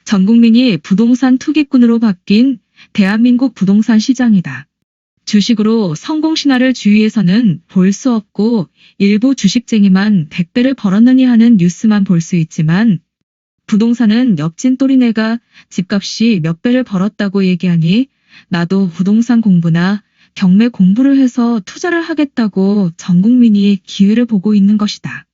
전 국민이 부동산 투기꾼으로 바뀐 대한민국 부동산 시장이다. 주식으로 성공 신화를 주위에서는 볼 수 없고 일부 주식쟁이만 100배를 벌었느니 하는 뉴스만 볼 수 있지만 부동산은 옆집 또리네가 집값이 몇 배를 벌었다고 얘기하니 나도 부동산 공부나 경매 공부를 해서 투자를 하겠다고 전 국민이 기회를 보고 있는 것이다.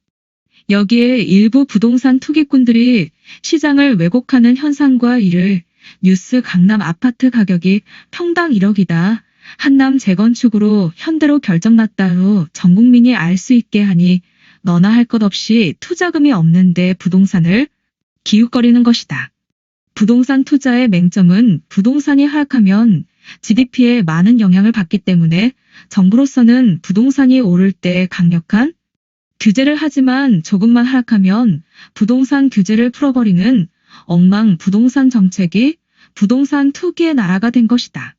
여기에 일부 부동산 투기꾼들이 시장을 왜곡하는 현상과 이를 뉴스 강남 아파트 가격이 평당 1억이다. 한남 재건축으로 현대로 결정났다 후 전 국민이 알 수 있게 하니 너나 할 것 없이 투자금이 없는데 부동산을 기웃거리는 것이다. 부동산 투자의 맹점은 부동산이 하락하면 GDP에 많은 영향을 받기 때문에 정부로서는 부동산이 오를 때 강력한 규제를 하지만 조금만 하락하면 부동산 규제를 풀어버리는 엉망 부동산 정책이 부동산 투기의 나라가 된 것이다.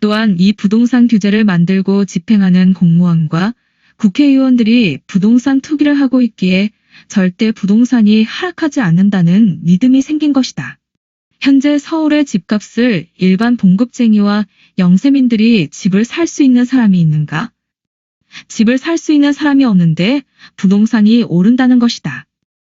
또한 이 부동산 규제를 만들고 집행하는 공무원과 국회의원들이 부동산 투기를 하고 있기에 절대 부동산이 하락하지 않는다는 믿음이 생긴 것이다. 현재 서울의 집값을 일반 봉급쟁이와 영세민들이 집을 살 수 있는 사람이 있는가? 집을 살 수 있는 사람이 없는데 부동산이 오른다는 것이다.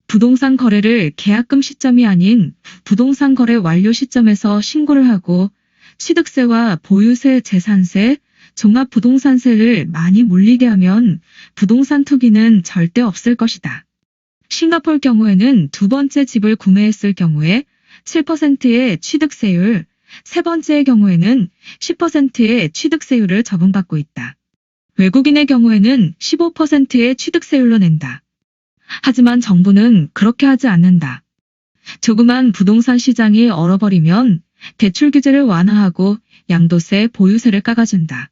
부동산 거래를 계약금 시점이 아닌 부동산 거래 완료 시점에서 신고를 하고 취득세와 보유세, 재산세, 종합부동산세를 많이 물리게 하면 부동산 투기는 절대 없을 것이다. 싱가포르 경우에는 두 번째 집을 구매했을 경우에 7%의 취득세율, 세 번째의 경우에는 10%의 취득세율을 적용받고 있다. 외국인의 경우에는 15%의 취득세율로 낸다. 하지만 정부는 그렇게 하지 않는다. 조그만 부동산 시장이 얼어버리면 대출 규제를 완화하고 양도세, 보유세를 깎아준다.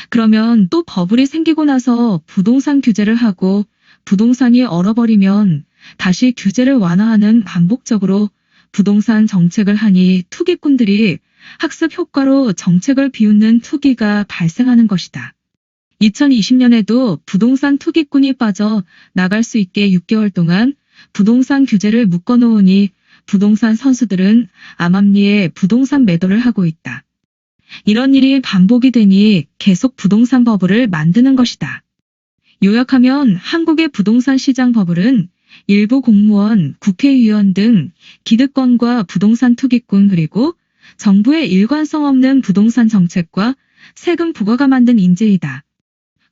그러면 또 버블이 생기고 나서 부동산 규제를 하고 부동산이 얼어버리면 다시 규제를 완화하는 반복적으로 부동산 정책을 하니 투기꾼들이 학습 효과로 정책을 비웃는 투기가 발생하는 것이다. 2020년에도 부동산 투기꾼이 빠져 나갈 수 있게 6개월 동안 부동산 규제를 묶어놓으니 부동산 선수들은 암암리에 부동산 매도를 하고 있다. 이런 일이 반복이 되니 계속 부동산 버블을 만드는 것이다. 요약하면 한국의 부동산 시장 버블은 일부 공무원, 국회의원 등 기득권과 부동산 투기꾼 그리고 정부의 일관성 없는 부동산 정책과 세금 부과가 만든 인재이다.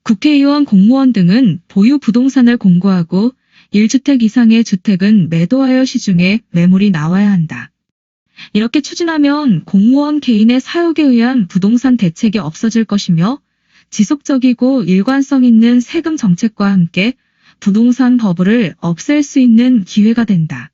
국회의원, 공무원 등은 보유 부동산을 공고하고 1주택 이상의 주택은 매도하여 시중에 매물이 나와야 한다. 이렇게 추진하면 공무원 개인의 사욕에 의한 부동산 대책이 없어질 것이며 지속적이고 일관성 있는 세금 정책과 함께 부동산 버블을 없앨 수 있는 기회가 된다.